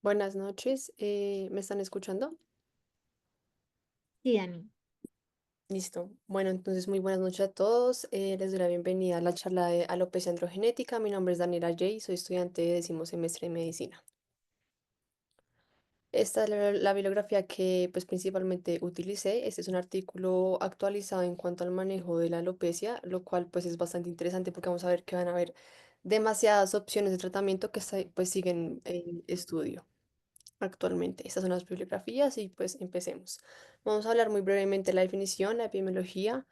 Buenas noches, ¿me están escuchando? Sí, Dani. Listo. Bueno, entonces muy buenas noches a todos. Les doy la bienvenida a la charla de alopecia androgenética. Mi nombre es Daniela J. Soy estudiante de décimo semestre de medicina. Esta es la bibliografía que pues principalmente utilicé. Este es un artículo actualizado en cuanto al manejo de la alopecia, lo cual pues es bastante interesante porque vamos a ver que van a haber demasiadas opciones de tratamiento que pues siguen en estudio actualmente. Estas son las bibliografías y pues empecemos. Vamos a hablar muy brevemente de la definición, la epidemiología,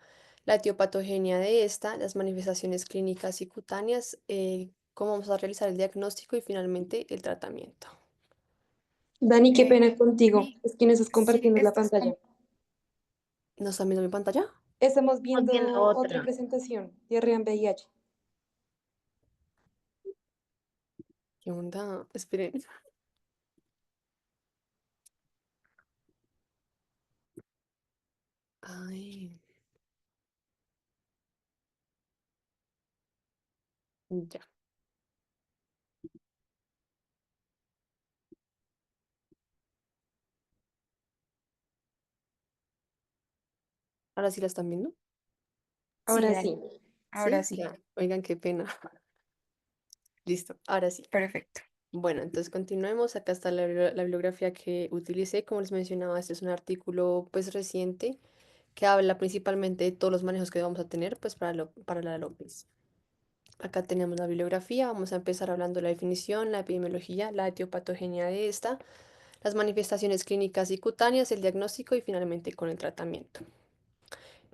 la etiopatogenia de esta, las manifestaciones clínicas y cutáneas, cómo vamos a realizar el diagnóstico y finalmente el tratamiento. Dani, qué pena contigo. Dani, Es que no estás sí, compartiendo la estás pantalla. ¿No están viendo mi pantalla? Estamos Viendo viendo otra otra. presentación. Diarrea en VIH. ¿Qué onda? Esperen. Ay, ya. ¿Ahora sí la están viendo? Sí, Ahora Dani. sí. Sí, Ahora sí. ya. Oigan, qué pena. Listo, ahora sí. Perfecto. Bueno, entonces continuemos. Acá está la bibliografía que utilicé. Como les mencionaba, este es un artículo pues reciente que habla principalmente de todos los manejos que vamos a tener pues para la alopecia. Acá tenemos la bibliografía. Vamos a empezar hablando de la definición, la epidemiología, la etiopatogenia de esta, las manifestaciones clínicas y cutáneas, el diagnóstico y finalmente con el tratamiento.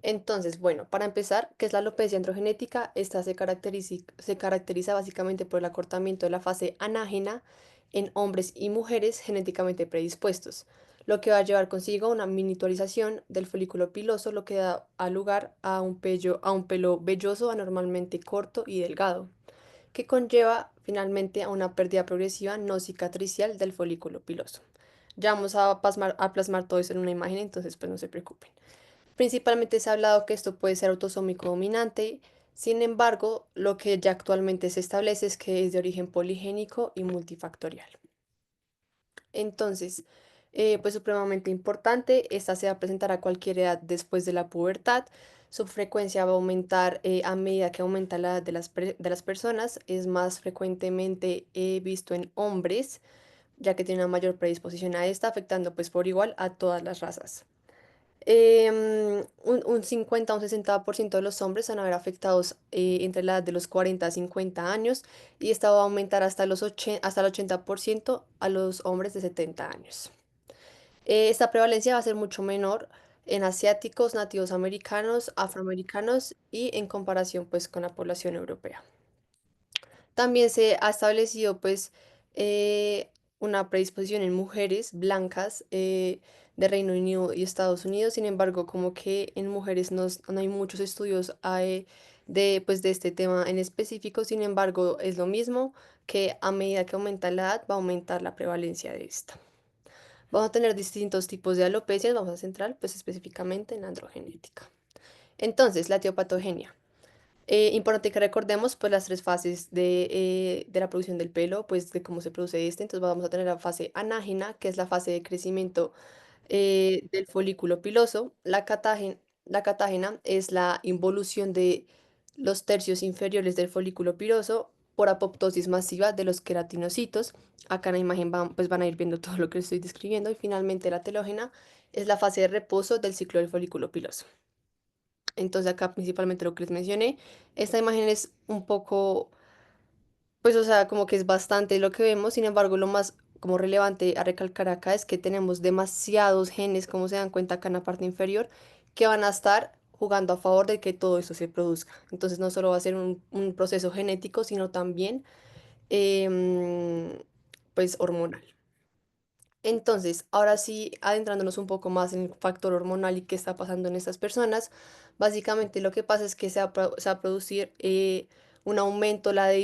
Entonces, bueno, para empezar, ¿qué es la alopecia androgenética? Esta se caracteriza básicamente por el acortamiento de la fase anágena en hombres y mujeres genéticamente predispuestos, lo que va a llevar consigo una miniaturización del folículo piloso, lo que da a lugar a un pelo velloso anormalmente corto y delgado, que conlleva finalmente a una pérdida progresiva no cicatricial del folículo piloso. Ya vamos a plasmar todo eso en una imagen, entonces pues no se preocupen. Principalmente se ha hablado que esto puede ser autosómico dominante, sin embargo, lo que ya actualmente se establece es que es de origen poligénico y multifactorial. Entonces, pues supremamente importante, esta se va a presentar a cualquier edad después de la pubertad. Su frecuencia va a aumentar a medida que aumenta la edad de de las personas. Es más frecuentemente visto en hombres, ya que tiene una mayor predisposición a esta, afectando pues por igual a todas las razas. Un 50 o un 60% de los hombres van a ver afectados entre la edad de los 40 a 50 años y esta va a aumentar hasta el 80% a los hombres de 70 años. Esta prevalencia va a ser mucho menor en asiáticos, nativos americanos, afroamericanos y en comparación pues con la población europea. También se ha establecido pues una predisposición en mujeres blancas de Reino Unido y Estados Unidos. Sin embargo, como que en mujeres no hay muchos estudios pues, de este tema en específico. Sin embargo, es lo mismo que a medida que aumenta la edad va a aumentar la prevalencia de esta. Vamos a tener distintos tipos de alopecias. Vamos a centrar pues específicamente en la androgenética. Entonces, la etiopatogenia. Importante que recordemos pues las tres fases de la producción del pelo, pues de cómo se produce este. Entonces vamos a tener la fase anágena, que es la fase de crecimiento del folículo piloso. La catágena es la involución de los tercios inferiores del folículo piloso por apoptosis masiva de los queratinocitos. Acá en la imagen pues van a ir viendo todo lo que les estoy describiendo. Y finalmente la telógena es la fase de reposo del ciclo del folículo piloso. Entonces acá principalmente lo que les mencioné, esta imagen es un poco, pues o sea, como que es bastante lo que vemos. Sin embargo, lo más como relevante a recalcar acá es que tenemos demasiados genes, como se dan cuenta acá en la parte inferior, que van a estar jugando a favor de que todo esto se produzca. Entonces no solo va a ser un proceso genético, sino también em, pues hormonal. Entonces, ahora sí, adentrándonos un poco más en el factor hormonal y qué está pasando en estas personas, básicamente lo que pasa es que se va a producir un aumento de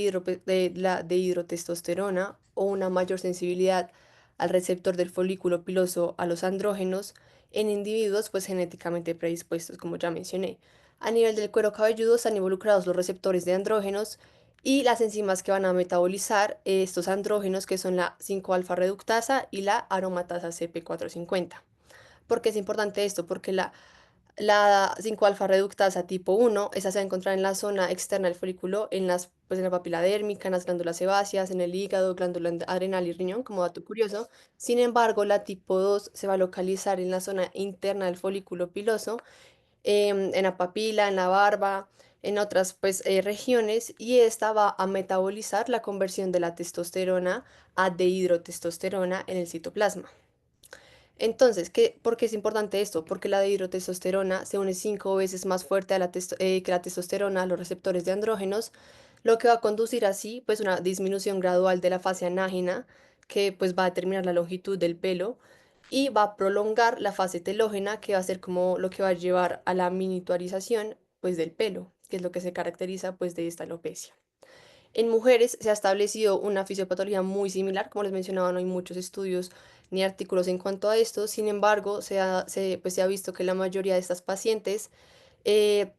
hidrotestosterona o una mayor sensibilidad al receptor del folículo piloso a los andrógenos en individuos pues genéticamente predispuestos, como ya mencioné. A nivel del cuero cabelludo están involucrados los receptores de andrógenos y las enzimas que van a metabolizar estos andrógenos que son la 5-alfa reductasa y la aromatasa CP450. ¿Por qué es importante esto? Porque la 5-alfa reductasa tipo 1, esa se va a encontrar en la zona externa del folículo, pues en la papila dérmica, en las glándulas sebáceas, en el hígado, glándula adrenal y riñón, como dato curioso. Sin embargo, la tipo 2 se va a localizar en la zona interna del folículo piloso, en la papila, en la barba, en otras pues, regiones, y esta va a metabolizar la conversión de la testosterona a dehidrotestosterona en el citoplasma. Entonces, ¿por qué es importante esto? Porque la dihidrotestosterona se une 5 veces más fuerte a que la testosterona a los receptores de andrógenos, lo que va a conducir así pues una disminución gradual de la fase anágena, que pues va a determinar la longitud del pelo y va a prolongar la fase telógena, que va a ser como lo que va a llevar a la miniaturización pues del pelo, que es lo que se caracteriza pues de esta alopecia. En mujeres se ha establecido una fisiopatología muy similar, como les mencionaba, no hay muchos estudios ni artículos en cuanto a esto. Sin embargo, pues se ha visto que la mayoría de estas pacientes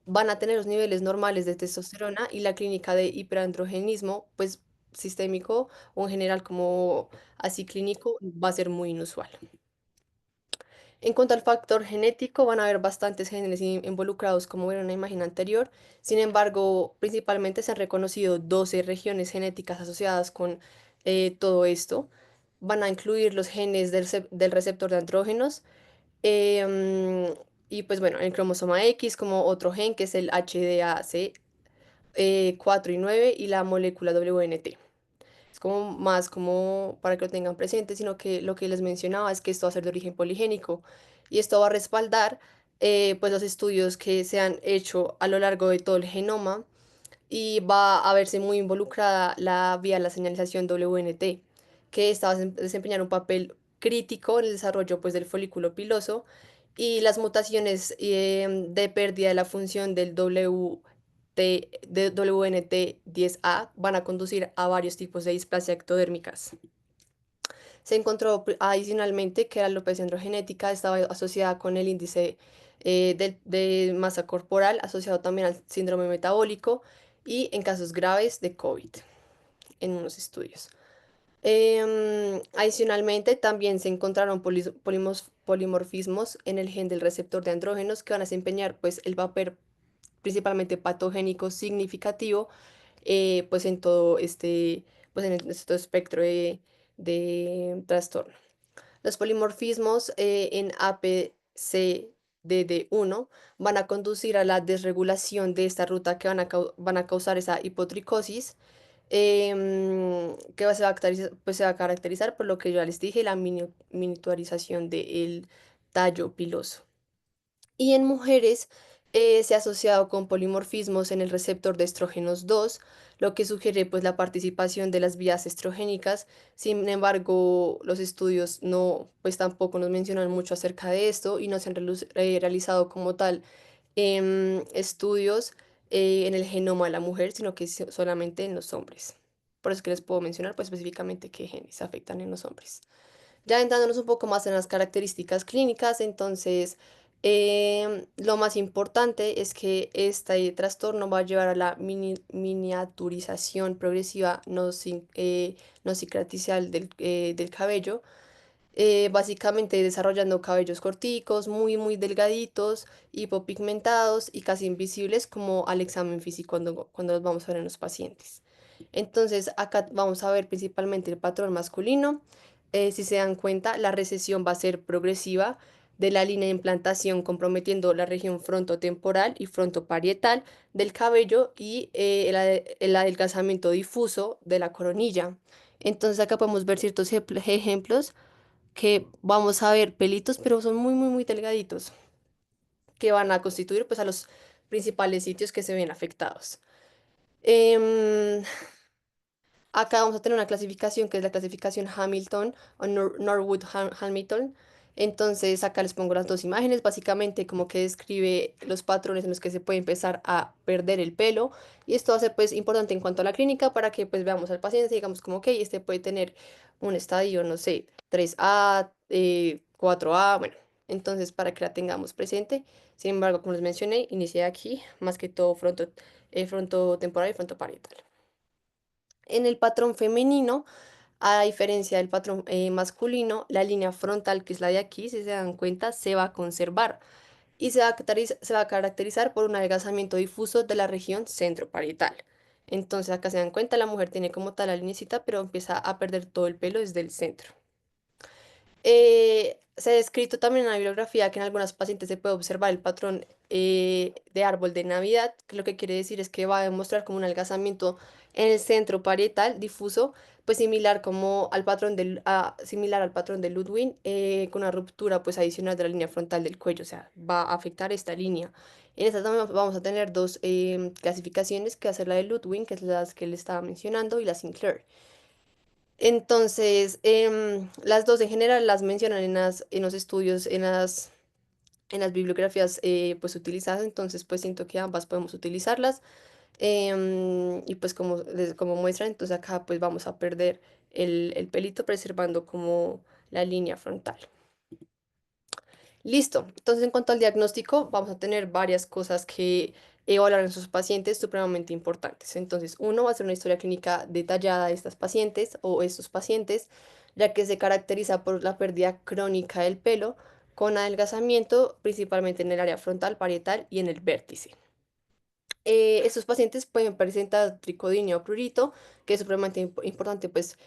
van a tener los niveles normales de testosterona, y la clínica de hiperandrogenismo, pues sistémico o en general como así clínico, va a ser muy inusual. En cuanto al factor genético, van a haber bastantes genes involucrados, como vieron en la imagen anterior. Sin embargo, principalmente se han reconocido 12 regiones genéticas asociadas con todo esto. Van a incluir los genes del receptor de andrógenos, y pues bueno, el cromosoma X, como otro gen que es el HDAC 4 y 9, y la molécula WNT. Es como más como para que lo tengan presente, sino que lo que les mencionaba es que esto va a ser de origen poligénico, y esto va a respaldar pues los estudios que se han hecho a lo largo de todo el genoma, y va a verse muy involucrada la vía de la señalización WNT, que esta va a desempeñar un papel crítico en el desarrollo pues del folículo piloso, y las mutaciones de pérdida de la función del de WNT10A van a conducir a varios tipos de displasia ectodérmicas. Se encontró adicionalmente que la alopecia androgenética estaba asociada con el índice de masa corporal, asociado también al síndrome metabólico y en casos graves de COVID en unos estudios. Adicionalmente, también se encontraron polimorfismos en el gen del receptor de andrógenos, que van a desempeñar pues, el papel principalmente patogénico significativo pues en todo pues en este espectro de trastorno. Los polimorfismos en APCDD1 van a conducir a la desregulación de esta ruta, que van a causar esa hipotricosis, que pues se va a caracterizar por lo que yo ya les dije, la miniaturización del tallo piloso. Y en mujeres se ha asociado con polimorfismos en el receptor de estrógenos 2, lo que sugiere pues la participación de las vías estrogénicas. Sin embargo, los estudios no, pues tampoco nos mencionan mucho acerca de esto, y no se han realizado como tal estudios en el genoma de la mujer, sino que solamente en los hombres. Por eso es que les puedo mencionar pues específicamente qué genes afectan en los hombres. Ya entrándonos un poco más en las características clínicas, entonces lo más importante es que este trastorno va a llevar a la miniaturización progresiva no cicatricial del cabello, básicamente desarrollando cabellos corticos, muy, muy delgaditos, hipopigmentados y casi invisibles como al examen físico cuando los vamos a ver en los pacientes. Entonces, acá vamos a ver principalmente el patrón masculino. Si se dan cuenta, la recesión va a ser progresiva de la línea de implantación, comprometiendo la región frontotemporal y frontoparietal del cabello, y el adelgazamiento difuso de la coronilla. Entonces, acá podemos ver ciertos ejemplos que vamos a ver pelitos, pero son muy, muy, muy delgaditos, que van a constituir pues a los principales sitios que se ven afectados. Em, Acá vamos a tener una clasificación que es la clasificación Hamilton o Norwood Hamilton. Entonces acá les pongo las dos imágenes, básicamente como que describe los patrones en los que se puede empezar a perder el pelo. Y esto va a ser pues importante en cuanto a la clínica, para que pues veamos al paciente y digamos como, ok, este puede tener un estadio, no sé, 3A, 4A, bueno, entonces para que la tengamos presente. Sin embargo, como les mencioné, inicié aquí más que todo frontotemporal y frontoparietal. En el patrón femenino, a diferencia del patrón masculino, la línea frontal, que es la de aquí, si se dan cuenta, se va a conservar y se va a caracterizar por un adelgazamiento difuso de la región centroparietal. Entonces acá se dan cuenta, la mujer tiene como tal la linecita, pero empieza a perder todo el pelo desde el centro. Se ha descrito también en la bibliografía que en algunas pacientes se puede observar el patrón de árbol de Navidad, que lo que quiere decir es que va a demostrar como un adelgazamiento en el centro parietal difuso, pues similar al patrón de Ludwig, con una ruptura pues adicional de la línea frontal del cuello, o sea, va a afectar esta línea. En esta también vamos a tener dos clasificaciones, que va a ser la de Ludwig, que es las que le estaba mencionando, y la Sinclair. Entonces, las dos en general las mencionan en los estudios, en las bibliografías pues utilizadas, entonces pues siento que ambas podemos utilizarlas. Y pues como muestran, entonces acá pues vamos a perder el pelito preservando como la línea frontal. Listo. Entonces, en cuanto al diagnóstico, vamos a tener varias cosas que evaluar en sus pacientes supremamente importantes. Entonces, uno va a ser una historia clínica detallada de estas pacientes o estos pacientes, ya que se caracteriza por la pérdida crónica del pelo con adelgazamiento, principalmente en el área frontal, parietal y en el vértice. Estos pacientes pueden presentar tricodinio o prurito, que es supremamente importante pues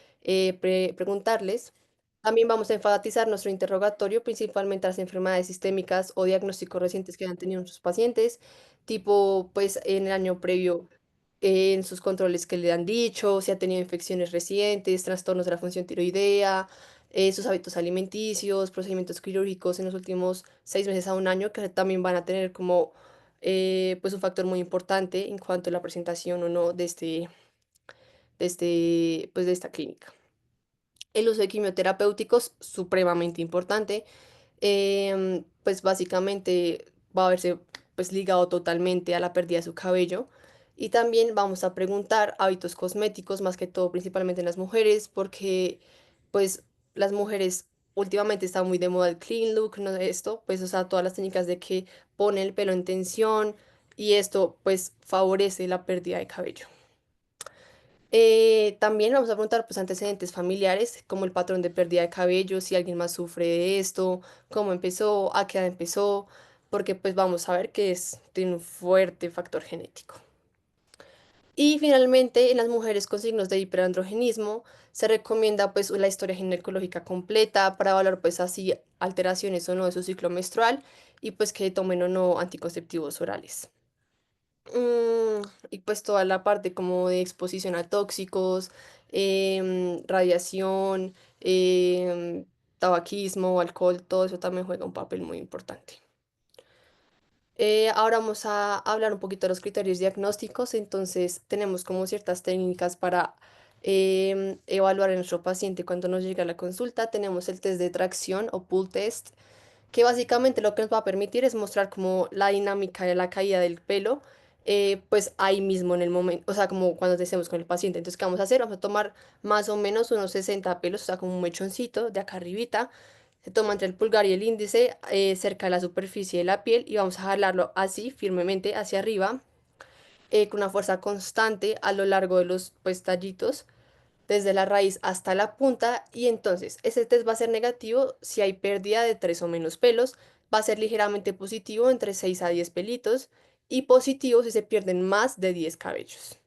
preguntarles. También vamos a enfatizar nuestro interrogatorio, principalmente a las enfermedades sistémicas o diagnósticos recientes que han tenido nuestros pacientes, tipo pues en el año previo, en sus controles que le han dicho, si ha tenido infecciones recientes, trastornos de la función tiroidea, sus hábitos alimenticios, procedimientos quirúrgicos en los últimos 6 meses a un año, que también van a tener como pues un factor muy importante en cuanto a la presentación o no pues de esta clínica. El uso de quimioterapéuticos, supremamente importante, pues básicamente va a verse pues ligado totalmente a la pérdida de su cabello. Y también vamos a preguntar hábitos cosméticos, más que todo, principalmente en las mujeres, porque pues las mujeres últimamente está muy de moda el clean look, ¿no? Esto, pues, o sea, todas las técnicas de que pone el pelo en tensión y esto pues favorece la pérdida de cabello. También vamos a preguntar pues antecedentes familiares, como el patrón de pérdida de cabello, si alguien más sufre de esto, cómo empezó, a qué edad empezó, porque pues vamos a ver que tiene un fuerte factor genético. Y finalmente, en las mujeres con signos de hiperandrogenismo, se recomienda pues la historia ginecológica completa para evaluar pues así alteraciones o no de su ciclo menstrual y pues que tomen o no anticonceptivos orales. Y pues toda la parte como de exposición a tóxicos, radiación, tabaquismo, alcohol, todo eso también juega un papel muy importante. Ahora vamos a hablar un poquito de los criterios diagnósticos. Entonces, tenemos como ciertas técnicas para evaluar a nuestro paciente cuando nos llega a la consulta. Tenemos el test de tracción o pull test, que básicamente lo que nos va a permitir es mostrar como la dinámica de la caída del pelo, pues ahí mismo en el momento, o sea, como cuando estemos con el paciente. Entonces, ¿qué vamos a hacer? Vamos a tomar más o menos unos 60 pelos, o sea, como un mechoncito de acá arribita. Se toma entre el pulgar y el índice, cerca de la superficie de la piel, y vamos a jalarlo así, firmemente, hacia arriba, con una fuerza constante a lo largo de los pues, tallitos, desde la raíz hasta la punta. Y entonces, ese test va a ser negativo si hay pérdida de 3 o menos pelos, va a ser ligeramente positivo entre 6 a 10 pelitos, y positivo si se pierden más de 10 cabellos.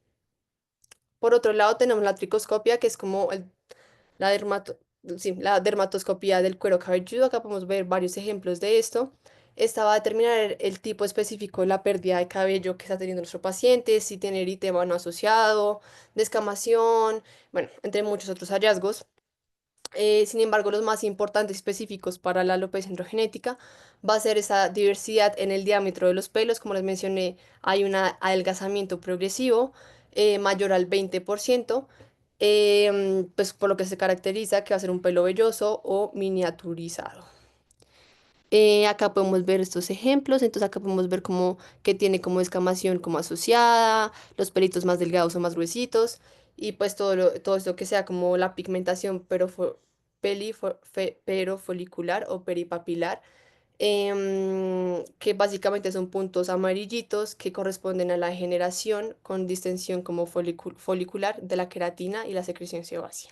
Por otro lado, tenemos la tricoscopia, que es como la, dermato- sí, la dermatoscopía del cuero cabelludo. Acá podemos ver varios ejemplos de esto. Esta va a determinar el tipo específico de la pérdida de cabello que está teniendo nuestro paciente, si tiene eritema no asociado, descamación, bueno, entre muchos otros hallazgos. Sin embargo, los más importantes y específicos para la alopecia androgenética va a ser esa diversidad en el diámetro de los pelos. Como les mencioné, hay un adelgazamiento progresivo mayor al 20%, pues por lo que se caracteriza que va a ser un pelo velloso o miniaturizado. Acá podemos ver estos ejemplos, entonces acá podemos ver como que tiene como escamación como asociada, los pelitos más delgados o más gruesitos, y pues todo esto que sea como la pigmentación pero, pero folicular o peripapilar, que básicamente son puntos amarillitos que corresponden a la generación con distensión como folicular de la queratina y la secreción sebácea.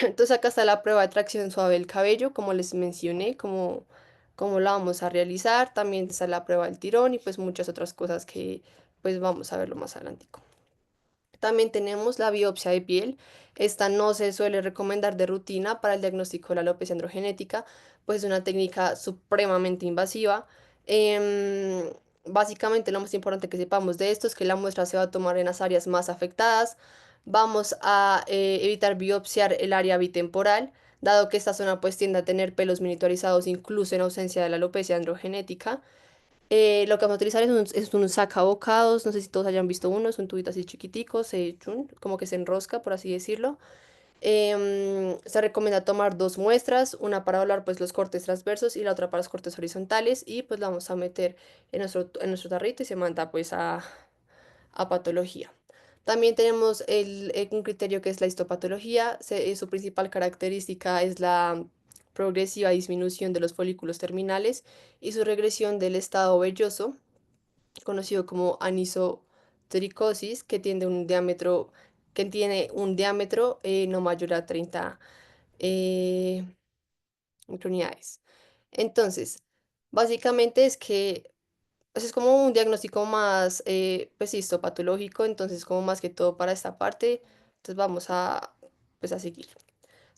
Entonces acá está la prueba de tracción suave del cabello, como les mencioné, cómo la vamos a realizar. También está la prueba del tirón y pues muchas otras cosas que pues vamos a verlo más adelante. También tenemos la biopsia de piel. Esta no se suele recomendar de rutina para el diagnóstico de la alopecia androgenética, pues es una técnica supremamente invasiva. Em, Básicamente lo más importante que sepamos de esto es que la muestra se va a tomar en las áreas más afectadas. Vamos a evitar biopsiar el área bitemporal, dado que esta zona pues tiende a tener pelos miniaturizados incluso en ausencia de la alopecia androgenética. Lo que vamos a utilizar es un sacabocados, no sé si todos hayan visto uno, es un tubito así chiquitico, como que se enrosca, por así decirlo. Se recomienda tomar dos muestras, una para hablar pues los cortes transversos y la otra para los cortes horizontales y pues la vamos a meter en nuestro tarrito y se manda pues a patología. También tenemos un criterio que es la histopatología. Su principal característica es la progresiva disminución de los folículos terminales y su regresión del estado velloso, conocido como anisotricosis, que tiene un diámetro no mayor a 30 eh, microunidades. Entonces, básicamente es que pues es como un diagnóstico más, pues, histopatológico, entonces como más que todo para esta parte, entonces vamos pues, a seguir.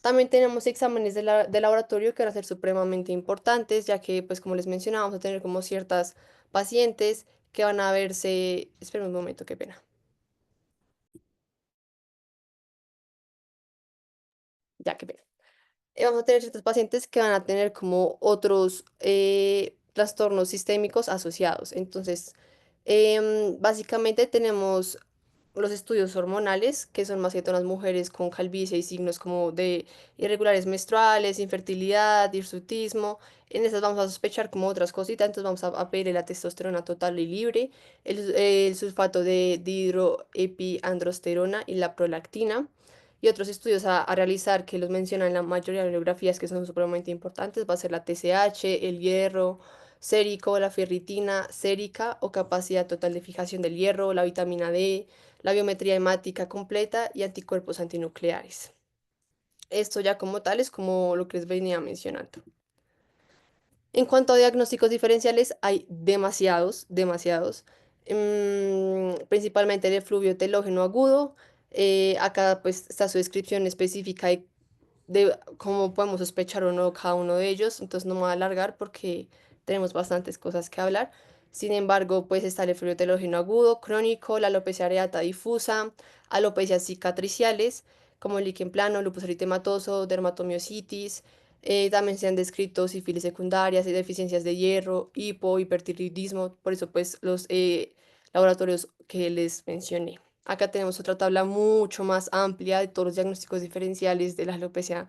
También tenemos exámenes de laboratorio que van a ser supremamente importantes, ya que, pues como les mencionaba, vamos a tener como ciertas pacientes que van a verse, espera un momento, qué pena, ya, qué pena. Vamos a tener ciertos pacientes que van a tener como otros trastornos sistémicos asociados. Entonces, básicamente tenemos los estudios hormonales, que son más que todas las mujeres con calvicie y signos como de irregulares menstruales, infertilidad, hirsutismo. En esas vamos a sospechar como otras cositas, entonces vamos a pedir la testosterona total y libre, el sulfato de dihidroepiandrosterona y la prolactina. Y otros estudios a realizar que los mencionan en la mayoría de bibliografías que son supremamente importantes, va a ser la TSH, el hierro sérico, la ferritina sérica o capacidad total de fijación del hierro, la vitamina D, la biometría hemática completa y anticuerpos antinucleares. Esto ya como tal es como lo que les venía mencionando. En cuanto a diagnósticos diferenciales, hay demasiados, demasiados. Principalmente el efluvio telógeno agudo. Acá pues está su descripción específica de cómo podemos sospechar o no cada uno de ellos, entonces no me voy a alargar porque tenemos bastantes cosas que hablar. Sin embargo, pues está el efluvio telógeno agudo, crónico, la alopecia areata difusa, alopecias cicatriciales, como el líquen plano, lupus eritematoso, dermatomiositis. También se han descrito sífilis secundarias y deficiencias de hierro, hipertiroidismo, por eso pues los laboratorios que les mencioné. Acá tenemos otra tabla mucho más amplia de todos los diagnósticos diferenciales de la alopecia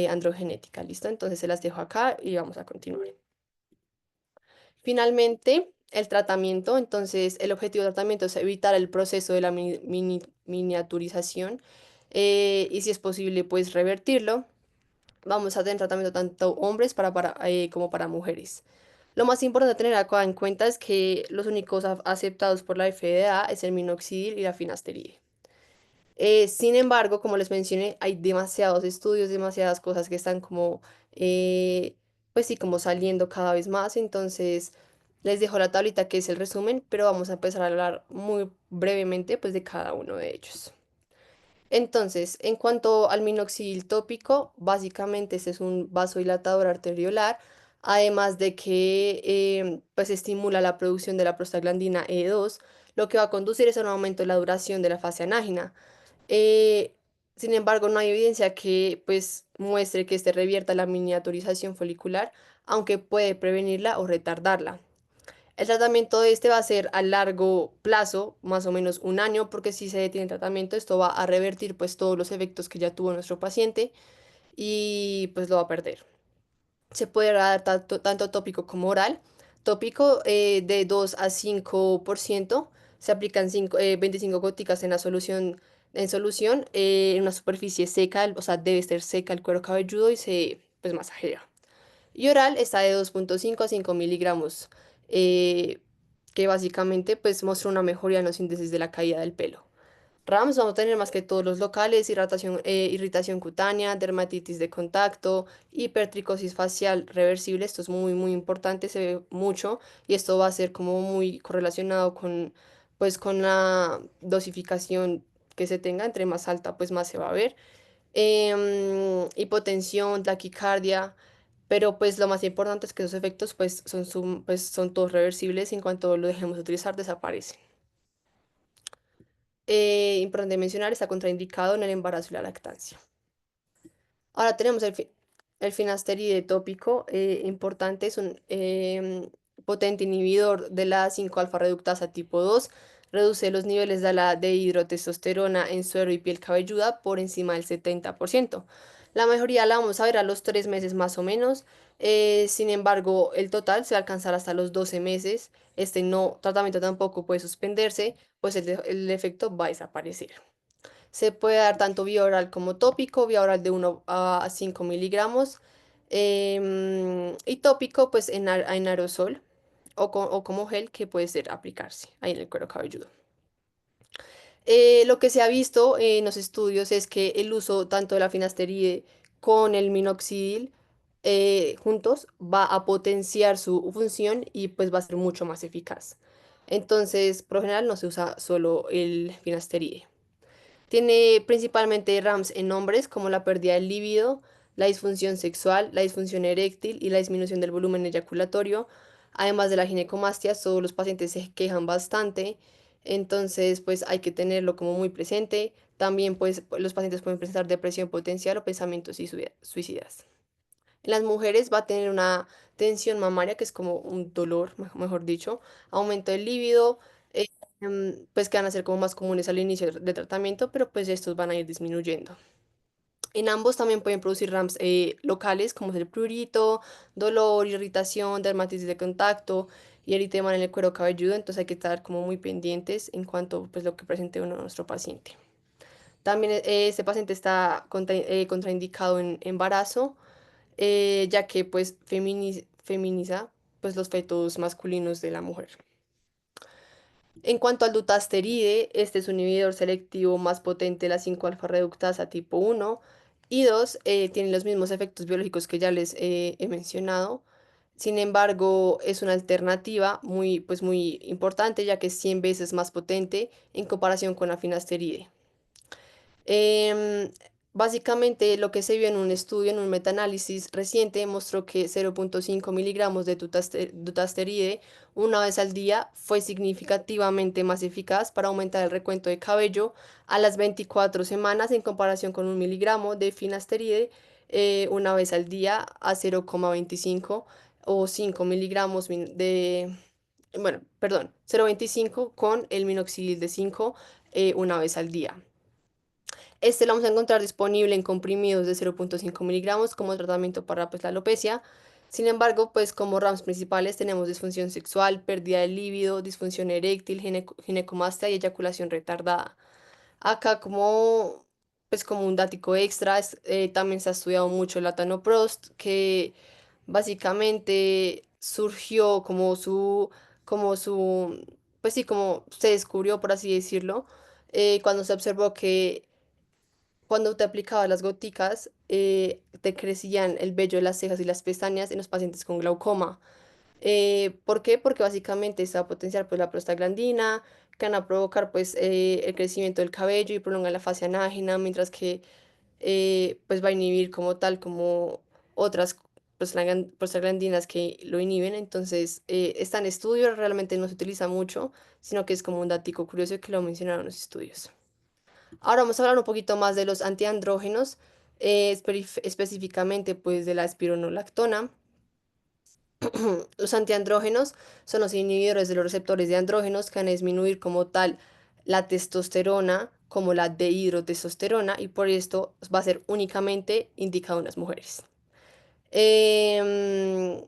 androgenética. ¿Listo? Entonces se las dejo acá y vamos a continuar. Finalmente, el tratamiento. Entonces, el objetivo del tratamiento es evitar el proceso de la miniaturización y si es posible, pues revertirlo. Vamos a tener tratamiento tanto hombres como para mujeres. Lo más importante a tener acá en cuenta es que los únicos aceptados por la FDA es el minoxidil y la finasteride. Sin embargo, como les mencioné, hay demasiados estudios, demasiadas cosas que están como, eh, pues sí, como saliendo cada vez más. Entonces, les dejo la tablita que es el resumen, pero vamos a empezar a hablar muy brevemente, pues, de cada uno de ellos. Entonces, en cuanto al minoxidil tópico, básicamente este es un vasodilatador arteriolar, además de que pues estimula la producción de la prostaglandina E2, lo que va a conducir es a un aumento de la duración de la fase anágina. Eh, Sin embargo, no hay evidencia que pues muestre que este revierta la miniaturización folicular, aunque puede prevenirla o retardarla. El tratamiento de este va a ser a largo plazo, más o menos un año, porque si se detiene el tratamiento, esto va a revertir pues todos los efectos que ya tuvo nuestro paciente y pues lo va a perder. Se puede dar tanto tópico como oral. Tópico de 2 a 5%, se aplican 25 goticas en una superficie seca, o sea, debe ser seca el cuero cabelludo y se pues masajea. y oral está de 2,5 a 5 miligramos, eh, que básicamente pues muestra una mejoría en los índices de la caída del pelo. RAMS vamos a tener más que todos los locales, irritación cutánea, dermatitis de contacto, hipertricosis facial reversible, esto es muy importante, se ve mucho y esto va a ser como muy correlacionado con, pues, con la dosificación que se tenga, entre más alta pues más se va a ver. Hipotensión, taquicardia, pero pues lo más importante es que esos efectos pues pues, son todos reversibles y en cuanto lo dejemos de utilizar desaparecen. Importante mencionar, está contraindicado en el embarazo y la lactancia. Ahora tenemos el finasteride tópico, importante, es un potente inhibidor de la 5-alfa reductasa tipo 2, reduce los niveles de la dehidrotestosterona en suero y piel cabelluda por encima del 70%. La mayoría la vamos a ver a los 3 meses más o menos, sin embargo, el total se va a alcanzar hasta los 12 meses. Este no, tratamiento tampoco puede suspenderse, pues el efecto va a desaparecer. Se puede dar tanto vía oral como tópico, vía oral de 1 a 5 miligramos y tópico pues en aerosol o como gel que puede ser aplicarse ahí en el cuero cabelludo. Lo que se ha visto en los estudios es que el uso tanto de la finasteride con el minoxidil juntos va a potenciar su función y pues va a ser mucho más eficaz. Entonces, por lo general no se usa solo el finasteride. Tiene principalmente RAMs en hombres como la pérdida del líbido, la disfunción sexual, la disfunción eréctil y la disminución del volumen eyaculatorio. Además de la ginecomastia, todos los pacientes se quejan bastante, entonces pues hay que tenerlo como muy presente. También pues los pacientes pueden presentar depresión potencial o pensamientos suicidas. En las mujeres va a tener una tensión mamaria, que es como un dolor, mejor dicho, aumento del líbido, eh, pues que van a ser como más comunes al inicio del tratamiento, pero pues estos van a ir disminuyendo. En ambos también pueden producir RAMs locales, como es el prurito, dolor, irritación, dermatitis de contacto y eritema en el cuero cabelludo, entonces hay que estar como muy pendientes en cuanto pues lo que presente uno nuestro paciente. También este paciente está contraindicado en embarazo, ya que pues feminiza pues los fetos masculinos de la mujer. En cuanto al dutasteride, este es un inhibidor selectivo más potente de la 5-alfa reductasa tipo 1 y 2, tiene los mismos efectos biológicos que ya les he mencionado. Sin embargo, es una alternativa pues muy importante, ya que es 100 veces más potente en comparación con la finasteride. Em, Básicamente, lo que se vio en un estudio, en un metaanálisis reciente, mostró que 0,5 miligramos de dutasteride una vez al día fue significativamente más eficaz para aumentar el recuento de cabello a las 24 semanas en comparación con 1 miligramo de finasteride una vez al día a 0,25 o 5 miligramos bueno, perdón, 0,25 con el minoxidil de 5 una vez al día. Este lo vamos a encontrar disponible en comprimidos de 0,5 miligramos como tratamiento para pues, la alopecia. Sin embargo, pues como RAMs principales tenemos disfunción sexual, pérdida de líbido, disfunción eréctil, ginecomastia y eyaculación retardada. Acá pues como un dático extra, también se ha estudiado mucho el latanoprost, que básicamente surgió pues sí, como se descubrió, por así decirlo, cuando se observó que cuando te aplicabas las goticas, te crecían el vello de las cejas y las pestañas en los pacientes con glaucoma. ¿Por qué? Porque básicamente se va a potenciar pues, la prostaglandina, que van a provocar pues, el crecimiento del cabello y prolongar la fase anágena, mientras que pues, va a inhibir como tal, como otras prostaglandinas que lo inhiben. Entonces, está en estudio, realmente no se utiliza mucho, sino que es como un datico curioso que lo mencionaron los estudios. Ahora vamos a hablar un poquito más de los antiandrógenos, específicamente pues de la espironolactona. Los antiandrógenos son los inhibidores de los receptores de andrógenos que van a disminuir como tal la testosterona como la dehidrotestosterona y por esto va a ser únicamente indicado en las mujeres. Em,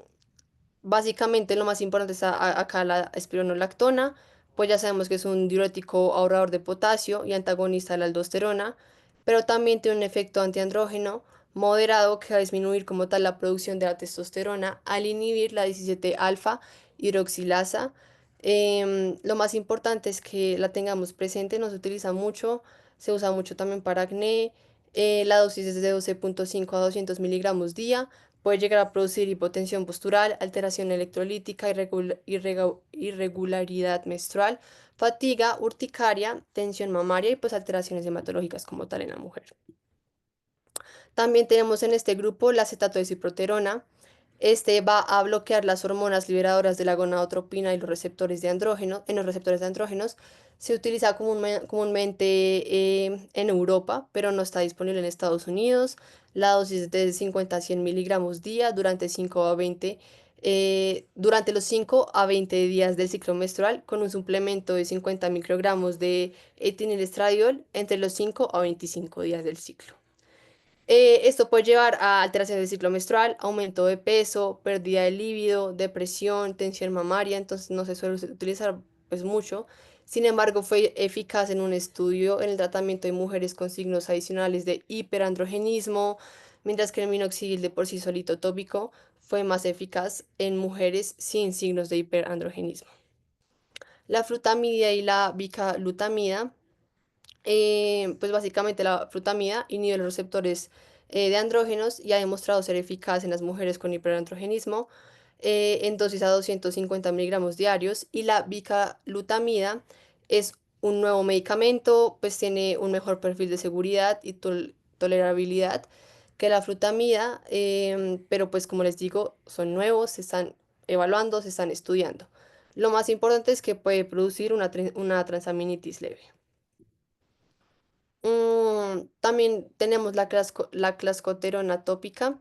Básicamente lo más importante es acá la espironolactona, pues ya sabemos que es un diurético ahorrador de potasio y antagonista de la aldosterona, pero también tiene un efecto antiandrógeno moderado que va a disminuir como tal la producción de la testosterona al inhibir la 17 alfa hidroxilasa. Lo más importante es que la tengamos presente, no se utiliza mucho, se usa mucho también para acné. La dosis es de 12,5 a 200 miligramos día. Puede llegar a producir hipotensión postural, alteración electrolítica, irregularidad menstrual, fatiga, urticaria, tensión mamaria y pues alteraciones hematológicas como tal en la mujer. También tenemos en este grupo la acetato de ciproterona. Este va a bloquear las hormonas liberadoras de la gonadotropina y los receptores de andrógeno, en los receptores de andrógenos. Se utiliza comúnmente en Europa, pero no está disponible en Estados Unidos. La dosis es de 50 a 100 miligramos día durante los 5 a 20 días del ciclo menstrual, con un suplemento de 50 microgramos de etinilestradiol entre los 5 a 25 días del ciclo. Esto puede llevar a alteraciones del ciclo menstrual, aumento de peso, pérdida de líbido, depresión, tensión mamaria, entonces no se suele utilizar pues mucho. Sin embargo, fue eficaz en un estudio en el tratamiento de mujeres con signos adicionales de hiperandrogenismo, mientras que el minoxidil de por sí solito tópico fue más eficaz en mujeres sin signos de hiperandrogenismo. La frutamida y la bicalutamida pues básicamente la frutamida inhibe los receptores de andrógenos y ha demostrado ser eficaz en las mujeres con hiperandrogenismo en dosis a 250 miligramos diarios y la bicalutamida es un nuevo medicamento, pues tiene un mejor perfil de seguridad y tolerabilidad que la frutamida, pero pues como les digo, son nuevos, se están evaluando, se están estudiando. Lo más importante es que puede producir una transaminitis leve. También tenemos la clascoterona tópica.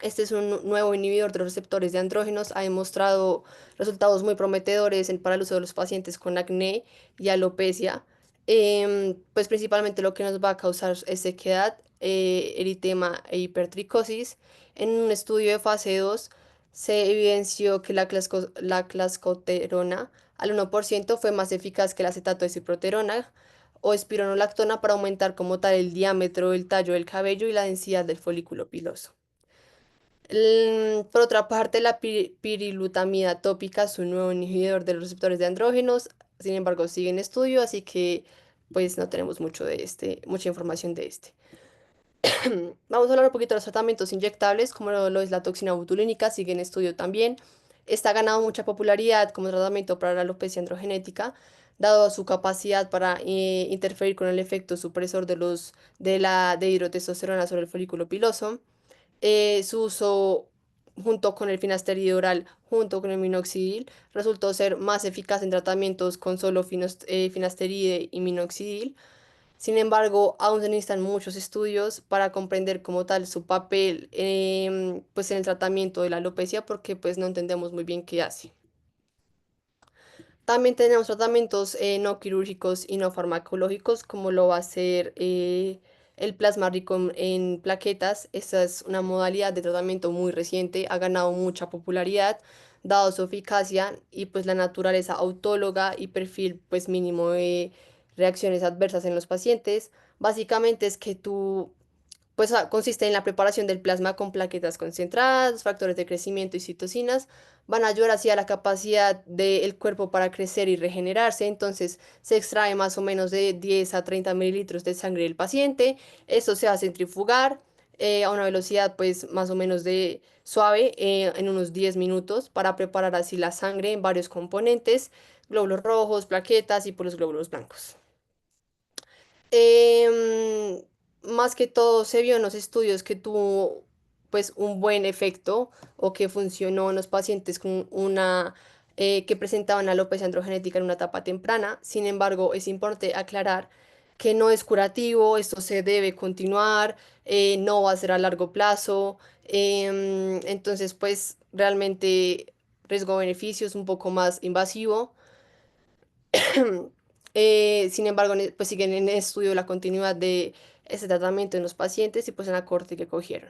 Este es un nuevo inhibidor de los receptores de andrógenos. Ha demostrado resultados muy prometedores para el uso de los pacientes con acné y alopecia. Pues principalmente lo que nos va a causar es sequedad, eritema e hipertricosis. En un estudio de fase 2 se evidenció que la clascoterona al 1% fue más eficaz que el acetato de ciproterona o espironolactona para aumentar como tal el diámetro del tallo del cabello y la densidad del folículo piloso. Por otra parte, la pirilutamida tópica es un nuevo inhibidor de los receptores de andrógenos, sin embargo, sigue en estudio, así que pues no tenemos mucha información de este. Vamos a hablar un poquito de los tratamientos inyectables, como lo es la toxina botulínica, sigue en estudio también. Está ganado mucha popularidad como tratamiento para la alopecia androgenética, dado su capacidad para interferir con el efecto supresor de la dihidrotestosterona sobre el folículo piloso. Su uso junto con el finasteride oral, junto con el minoxidil, resultó ser más eficaz en tratamientos con solo finasteride y minoxidil. Sin embargo, aún se necesitan muchos estudios para comprender como tal su papel pues en el tratamiento de la alopecia porque pues no entendemos muy bien qué hace. También tenemos tratamientos no quirúrgicos y no farmacológicos, como lo va a ser el plasma rico en plaquetas. Esta es una modalidad de tratamiento muy reciente, ha ganado mucha popularidad, dado su eficacia y pues la naturaleza autóloga y perfil pues mínimo de reacciones adversas en los pacientes. Básicamente es que tú pues consiste en la preparación del plasma con plaquetas concentradas, factores de crecimiento y citocinas. Van a ayudar así a la capacidad del cuerpo para crecer y regenerarse. Entonces se extrae más o menos de 10 a 30 mililitros de sangre del paciente. Esto se va a centrifugar a una velocidad pues más o menos de suave en unos 10 minutos para preparar así la sangre en varios componentes, glóbulos rojos, plaquetas y por los glóbulos blancos. Em, Más que todo se vio en los estudios que tuvo pues un buen efecto o que funcionó en los pacientes que presentaban alopecia androgenética en una etapa temprana. Sin embargo, es importante aclarar que no es curativo, esto se debe continuar, no va a ser a largo plazo. Entonces, pues realmente riesgo-beneficio es un poco más invasivo. Sin embargo, pues siguen en estudio la continuidad de ese tratamiento en los pacientes y pues en la corte que cogieron.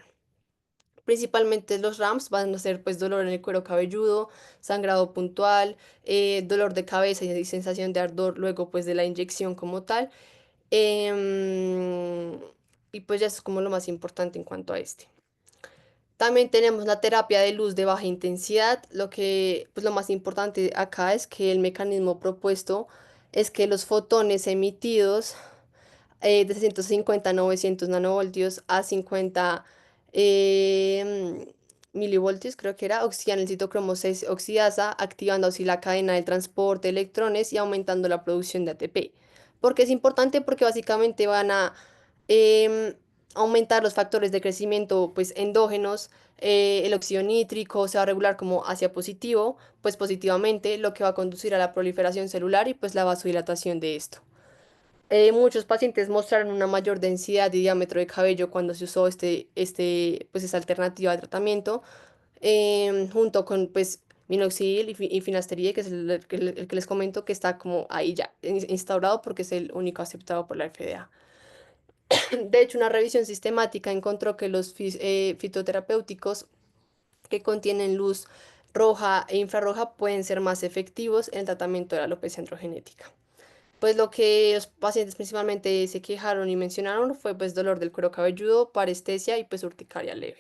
Principalmente los RAMS van a ser pues dolor en el cuero cabelludo, sangrado puntual, dolor de cabeza y sensación de ardor luego pues de la inyección como tal. Em, y pues ya es como lo más importante en cuanto a este. También tenemos la terapia de luz de baja intensidad. Lo que, pues lo más importante acá es que el mecanismo propuesto es que los fotones emitidos de 650 a 900 nanovoltios a 50 milivoltios, creo que era, oxidan el citocromo 6 oxidasa, activando así la cadena de transporte de electrones y aumentando la producción de ATP. ¿Por qué es importante? Porque básicamente van a em, aumentar los factores de crecimiento pues endógenos, el óxido nítrico se va a regular como hacia positivo, pues positivamente, lo que va a conducir a la proliferación celular y pues la vasodilatación de esto. Muchos pacientes mostraron una mayor densidad y diámetro de cabello cuando se usó pues esta alternativa de tratamiento, junto con pues minoxidil y finasteride, que es el que les comento que está como ahí ya instaurado porque es el único aceptado por la FDA. De hecho, una revisión sistemática encontró que los fitoterapéuticos que contienen luz roja e infrarroja pueden ser más efectivos en el tratamiento de la alopecia androgenética. Pues lo que los pacientes principalmente se quejaron y mencionaron fue pues dolor del cuero cabelludo, parestesia y pues urticaria leve.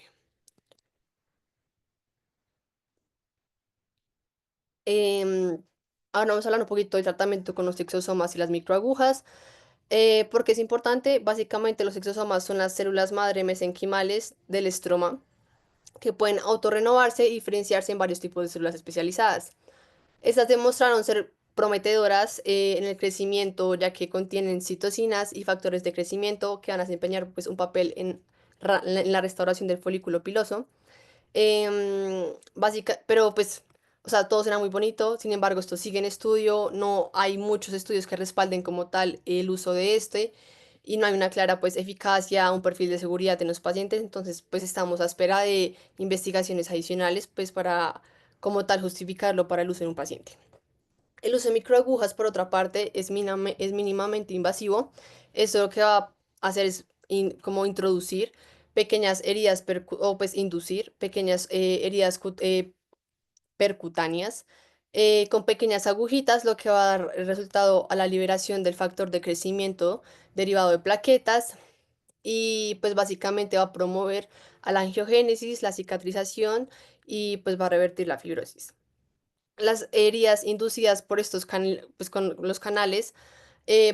Em, Ahora vamos a hablar un poquito del tratamiento con los exosomas y las microagujas. Porque es importante, básicamente los exosomas son las células madre mesenquimales del estroma que pueden autorrenovarse y diferenciarse en varios tipos de células especializadas. Estas demostraron ser prometedoras en el crecimiento, ya que contienen citocinas y factores de crecimiento que van a desempeñar pues, un papel en la restauración del folículo piloso. Pero pues, o sea, todo será muy bonito, sin embargo, esto sigue en estudio, no hay muchos estudios que respalden como tal el uso de este y no hay una clara pues eficacia, un perfil de seguridad en los pacientes, entonces pues estamos a espera de investigaciones adicionales pues para como tal justificarlo para el uso en un paciente. El uso de microagujas, por otra parte, es mínimamente invasivo. Eso lo que va a hacer es como introducir pequeñas heridas o pues inducir pequeñas heridas percutáneas con pequeñas agujitas, lo que va a dar el resultado a la liberación del factor de crecimiento derivado de plaquetas y pues básicamente va a promover a la angiogénesis, la cicatrización y pues va a revertir la fibrosis. Las heridas inducidas por pues con los canales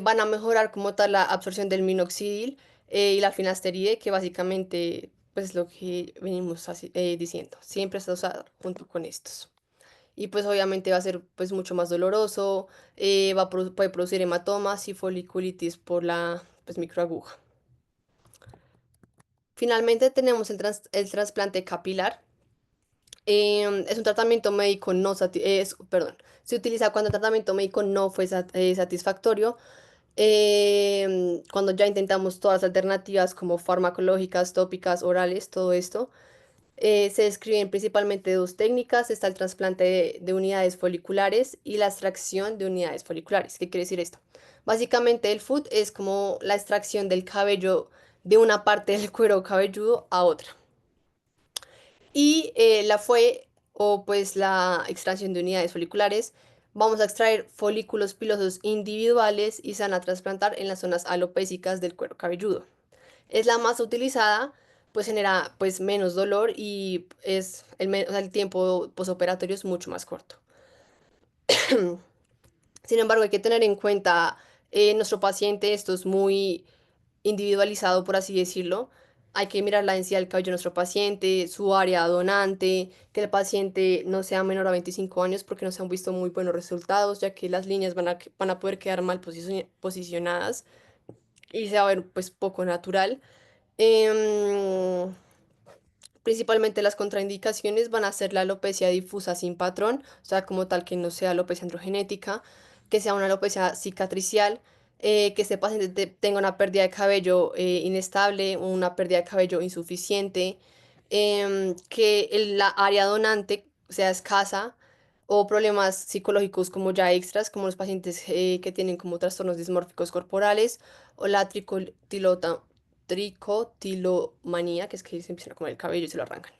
van a mejorar como tal la absorción del minoxidil y la finasteride, que básicamente pues es lo que venimos diciendo. Siempre está usado junto con estos. Y pues obviamente va a ser pues mucho más doloroso, puede producir hematomas y foliculitis por la pues microaguja. Finalmente tenemos el trasplante capilar. Es un tratamiento médico no perdón, se utiliza cuando el tratamiento médico no fue satisfactorio, cuando ya intentamos todas las alternativas como farmacológicas, tópicas, orales, todo esto. Se describen principalmente dos técnicas, está el trasplante de unidades foliculares y la extracción de unidades foliculares. ¿Qué quiere decir esto? Básicamente el foot es como la extracción del cabello de una parte del cuero cabelludo a otra. Y la fue, o pues la extracción de unidades foliculares, vamos a extraer folículos pilosos individuales y se van a trasplantar en las zonas alopécicas del cuero cabelludo. Es la más utilizada, pues genera pues menos dolor y o sea, el tiempo posoperatorio es mucho más corto. Sin embargo, hay que tener en cuenta nuestro paciente, esto es muy individualizado, por así decirlo. Hay que mirar la densidad del cabello de nuestro paciente, su área donante, que el paciente no sea menor a 25 años porque no se han visto muy buenos resultados, ya que las líneas van a poder quedar mal posicionadas y se va a ver pues poco natural. Em, Principalmente las contraindicaciones van a ser la alopecia difusa sin patrón, o sea, como tal que no sea alopecia androgenética, que sea una alopecia cicatricial, que este paciente tenga una pérdida de cabello inestable o una pérdida de cabello insuficiente, que la área donante sea escasa o problemas psicológicos como ya extras, como los pacientes que tienen como trastornos dismórficos corporales o la tricotilomanía, que es que se empiezan a comer el cabello y se lo arrancan.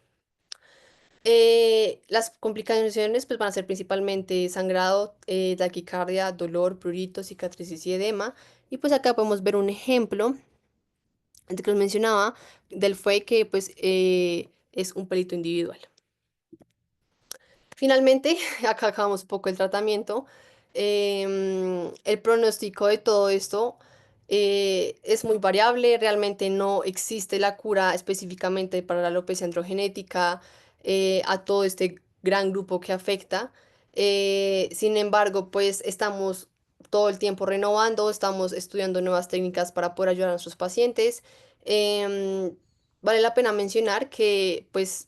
Las complicaciones pues, van a ser principalmente sangrado, taquicardia, dolor, prurito, cicatrices y edema. Y pues acá podemos ver un ejemplo antes que los mencionaba, del fue que pues es un pelito individual. Finalmente, acá acabamos un poco el tratamiento. El pronóstico de todo esto es muy variable, realmente no existe la cura específicamente para la alopecia androgenética, a todo este gran grupo que afecta. Sin embargo, pues estamos todo el tiempo renovando, estamos estudiando nuevas técnicas para poder ayudar a nuestros pacientes. Em, Vale la pena mencionar que pues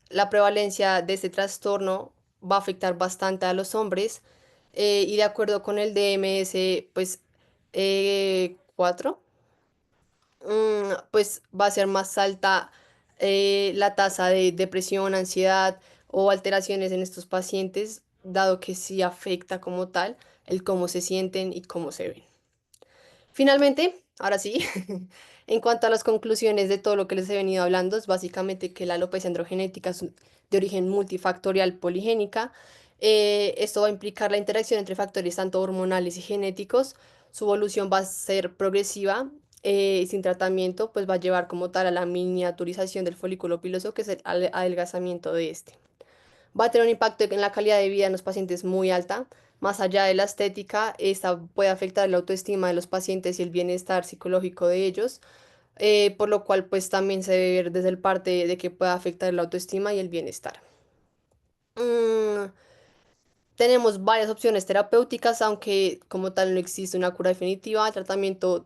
la prevalencia de este trastorno va a afectar bastante a los hombres, y de acuerdo con el DMS, pues 4, pues va a ser más alta la tasa de depresión, ansiedad o alteraciones en estos pacientes, dado que sí afecta como tal el cómo se sienten y cómo se ven. Finalmente, ahora sí, en cuanto a las conclusiones de todo lo que les he venido hablando, es básicamente que la alopecia androgenética es de origen multifactorial poligénica. Esto va a implicar la interacción entre factores tanto hormonales y genéticos. Su evolución va a ser progresiva, sin tratamiento, pues va a llevar como tal a la miniaturización del folículo piloso, que es el adelgazamiento de este. Va a tener un impacto en la calidad de vida en los pacientes muy alta. Más allá de la estética, esta puede afectar la autoestima de los pacientes y el bienestar psicológico de ellos, por lo cual pues también se debe ver desde el parte de que pueda afectar la autoestima y el bienestar. Mm, Tenemos varias opciones terapéuticas, aunque como tal no existe una cura definitiva. El tratamiento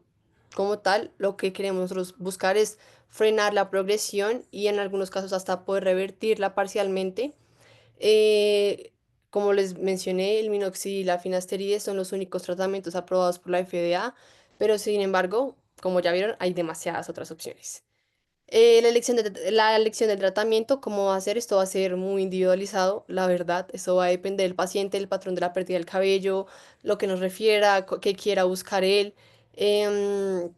como tal, lo que queremos nosotros buscar es frenar la progresión y en algunos casos hasta poder revertirla parcialmente. eh, Como les mencioné, el minoxidil y la finasteride son los únicos tratamientos aprobados por la FDA, pero sin embargo, como ya vieron, hay demasiadas otras opciones. La elección del tratamiento, cómo va a ser, esto va a ser muy individualizado, la verdad, eso va a depender del paciente, el patrón de la pérdida del cabello, lo que nos refiera, qué quiera buscar él. Em,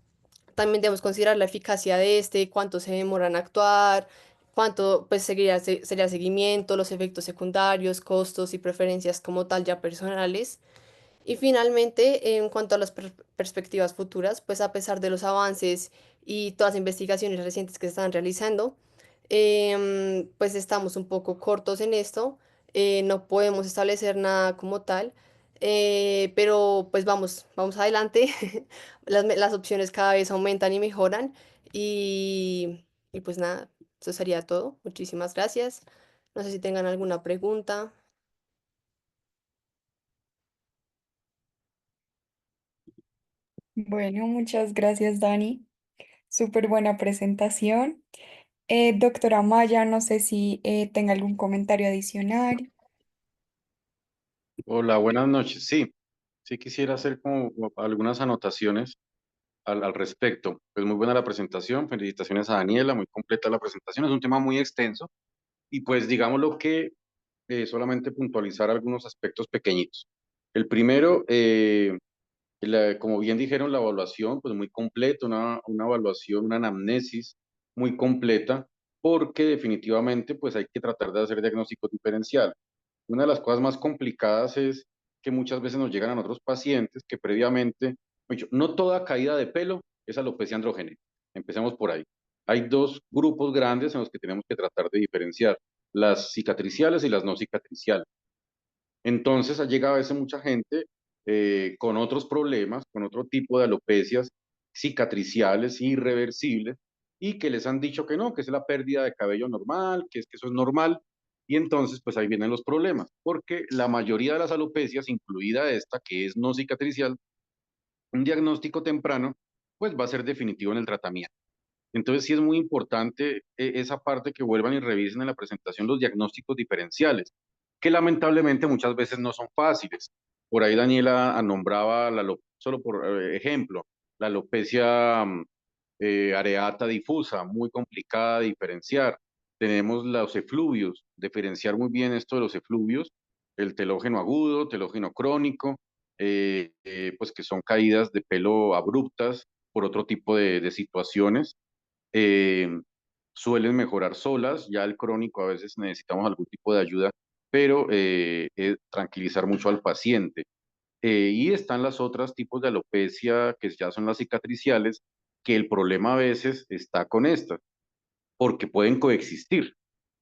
También debemos considerar la eficacia de este, cuánto se demora en actuar, cuánto pues sería seguimiento, los efectos secundarios, costos y preferencias como tal ya personales. Y finalmente, en cuanto a las perspectivas futuras, pues a pesar de los avances y todas las investigaciones recientes que se están realizando, pues estamos un poco cortos en esto, no podemos establecer nada como tal, pero pues vamos adelante, las opciones cada vez aumentan y mejoran y pues nada, eso sería todo. Muchísimas gracias. No sé si tengan alguna pregunta. Bueno, muchas gracias, Dani. Súper buena presentación. Doctora Maya, no sé si tenga algún comentario adicional. Hola, buenas noches. Sí, sí quisiera hacer como algunas anotaciones al respecto. Pues muy buena la presentación, felicitaciones a Daniela, muy completa la presentación, es un tema muy extenso y pues digamos lo que solamente puntualizar algunos aspectos pequeñitos. El primero, como bien dijeron, la evaluación, pues muy completa, una evaluación, una anamnesis muy completa, porque definitivamente pues hay que tratar de hacer diagnósticos diferenciales. Una de las cosas más complicadas es que muchas veces nos llegan a otros pacientes que previamente, no toda caída de pelo es alopecia androgénica. Empecemos por ahí. Hay dos grupos grandes en los que tenemos que tratar de diferenciar, las cicatriciales y las no cicatriciales. Entonces ha llegado a veces mucha gente con otros problemas, con otro tipo de alopecias cicatriciales irreversibles y que les han dicho que no, que es la pérdida de cabello normal, que es que eso es normal. Y entonces pues ahí vienen los problemas, porque la mayoría de las alopecias, incluida esta que es no cicatricial, un diagnóstico temprano pues va a ser definitivo en el tratamiento. Entonces sí es muy importante esa parte que vuelvan y revisen en la presentación los diagnósticos diferenciales, que lamentablemente muchas veces no son fáciles. Por ahí Daniela nombraba, solo por ejemplo, la alopecia areata difusa, muy complicada de diferenciar. Tenemos los efluvios, diferenciar muy bien esto de los efluvios, el telógeno agudo, telógeno crónico, pues que son caídas de pelo abruptas por otro tipo de situaciones eh, suelen mejorar solas, ya el crónico a veces necesitamos algún tipo de ayuda, pero tranquilizar mucho al paciente. Y están las otras tipos de alopecia, que ya son las cicatriciales, que el problema a veces está con estas, porque pueden coexistir.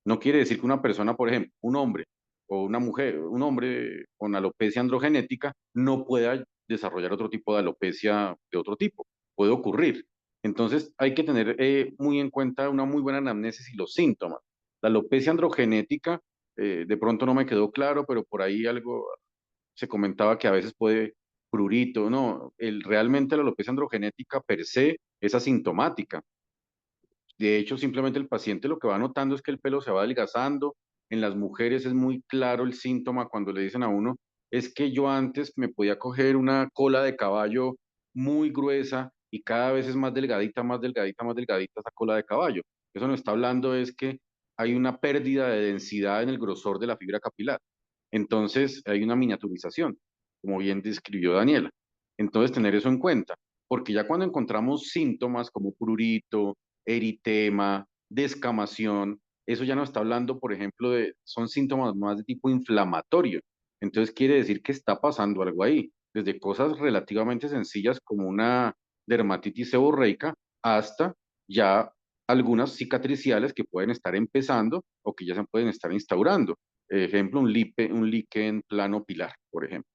No quiere decir que una persona, por ejemplo, un hombre o una mujer, un hombre con alopecia androgenética no pueda desarrollar otro tipo de alopecia de otro tipo. Puede ocurrir. Entonces hay que tener muy en cuenta una muy buena anamnesis y los síntomas. La alopecia androgenética, de pronto no me quedó claro, pero por ahí algo se comentaba que a veces puede prurito, no, realmente la alopecia androgenética per se es asintomática. De hecho, simplemente el paciente lo que va notando es que el pelo se va adelgazando. En las mujeres es muy claro el síntoma cuando le dicen a uno, es que yo antes me podía coger una cola de caballo muy gruesa y cada vez es más delgadita, más delgadita, más delgadita esa cola de caballo. Eso nos está hablando es que hay una pérdida de densidad en el grosor de la fibra capilar. Entonces, hay una miniaturización, como bien describió Daniela. Entonces, tener eso en cuenta, porque ya cuando encontramos síntomas como prurito, eritema, descamación, eso ya nos está hablando, por ejemplo, son síntomas más de tipo inflamatorio. Entonces quiere decir que está pasando algo ahí, desde cosas relativamente sencillas como una dermatitis seborreica hasta ya algunas cicatriciales que pueden estar empezando o que ya se pueden estar instaurando. Ejemplo, un líquen plano pilar, por ejemplo.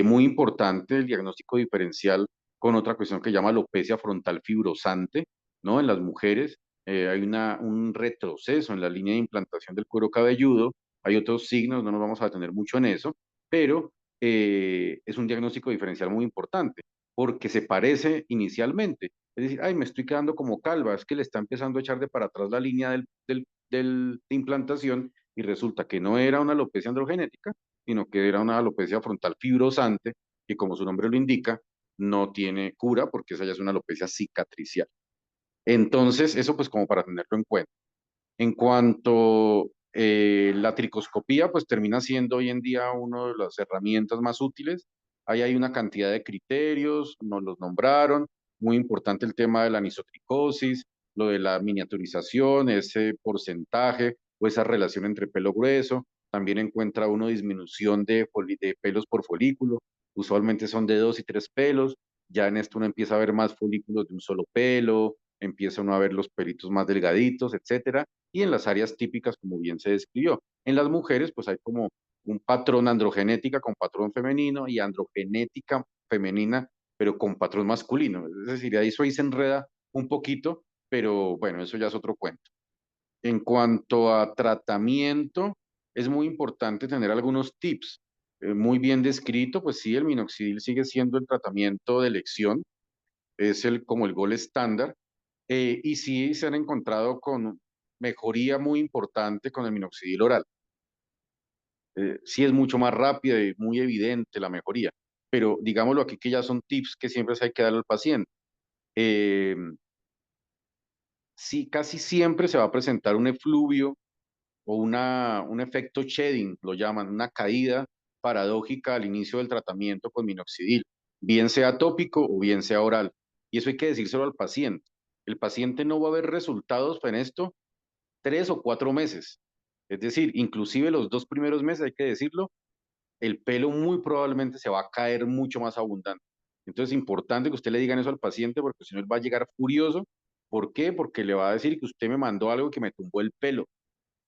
Muy importante el diagnóstico diferencial con otra cuestión que llama alopecia frontal fibrosante, ¿no? En las mujeres hay un retroceso en la línea de implantación del cuero cabelludo, hay otros signos, no nos vamos a detener mucho en eso, pero es un diagnóstico diferencial muy importante, porque se parece inicialmente. Es decir, ay, me estoy quedando como calva, es que le está empezando a echar de para atrás la línea de implantación y resulta que no era una alopecia androgenética, sino que era una alopecia frontal fibrosante, que como su nombre lo indica, no tiene cura porque esa ya es una alopecia cicatricial. Entonces, eso pues como para tenerlo en cuenta. En cuanto la tricoscopía, pues termina siendo hoy en día una de las herramientas más útiles. Ahí hay una cantidad de criterios, nos los nombraron. Muy importante el tema de la anisotricosis, lo de la miniaturización, ese porcentaje o esa relación entre pelo grueso. También encuentra uno disminución de pelos por folículo. Usualmente son de 2 y 3 pelos. Ya en esto uno empieza a ver más folículos de un solo pelo, empieza uno a ver los pelitos más delgaditos, etcétera, y en las áreas típicas, como bien se describió. En las mujeres, pues hay como un patrón androgenética con patrón femenino y androgenética femenina, pero con patrón masculino. Es decir, eso ahí se enreda un poquito, pero bueno, eso ya es otro cuento. En cuanto a tratamiento, es muy importante tener algunos tips. Muy bien descrito, pues sí, el minoxidil sigue siendo el tratamiento de elección, es como el gol estándar, y sí se han encontrado con mejoría muy importante con el minoxidil oral. Sí es mucho más rápida y muy evidente la mejoría, pero digámoslo aquí que ya son tips que siempre se hay que darle al paciente. Eh, sí, casi siempre se va a presentar un efluvio o un efecto shedding, lo llaman, una caída paradójica al inicio del tratamiento con minoxidil, bien sea tópico o bien sea oral. Y eso hay que decírselo al paciente. El paciente no va a ver resultados en esto 3 o 4 meses. Es decir, inclusive los 2 primeros meses, hay que decirlo, el pelo muy probablemente se va a caer mucho más abundante. Entonces es importante que usted le digan eso al paciente porque si no él va a llegar furioso. ¿Por qué? Porque le va a decir que usted me mandó algo que me tumbó el pelo.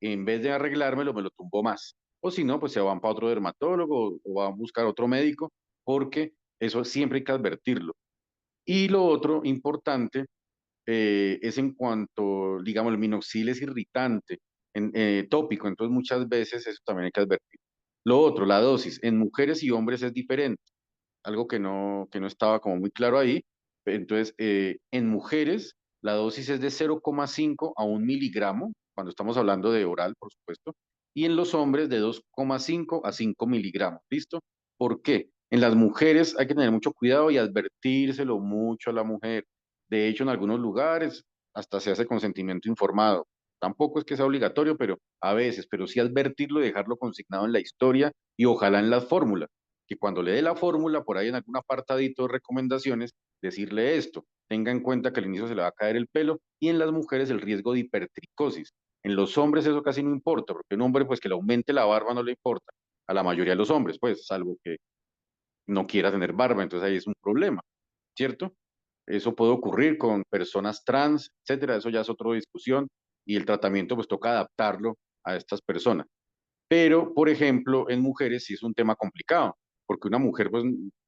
En vez de arreglármelo, me lo tumbó más. O si no, pues se van para otro dermatólogo o van a buscar otro médico porque eso siempre hay que advertirlo. Y lo otro importante es en cuanto, digamos, el minoxidil es irritante, tópico, entonces muchas veces eso también hay que advertir. Lo otro, la dosis, en mujeres y hombres es diferente, algo que no estaba como muy claro ahí. Entonces, en mujeres, la dosis es de 0,5 a 1 miligramo, cuando estamos hablando de oral, por supuesto, y en los hombres de 2,5 a 5 miligramos, ¿listo? ¿Por qué? En las mujeres hay que tener mucho cuidado y advertírselo mucho a la mujer. De hecho, en algunos lugares hasta se hace consentimiento informado. Tampoco es que sea obligatorio, pero a veces, pero sí advertirlo y dejarlo consignado en la historia y ojalá en las fórmulas que cuando le dé la fórmula, por ahí en algún apartadito de recomendaciones, decirle esto. Tenga en cuenta que al inicio se le va a caer el pelo y en las mujeres el riesgo de hipertricosis. En los hombres eso casi no importa, porque un hombre pues que le aumente la barba no le importa. A la mayoría de los hombres, pues, salvo que no quiera tener barba, entonces ahí es un problema, ¿cierto? Eso puede ocurrir con personas trans, etcétera, eso ya es otra discusión y el tratamiento pues toca adaptarlo a estas personas. Pero, por ejemplo, en mujeres sí es un tema complicado, porque una mujer pues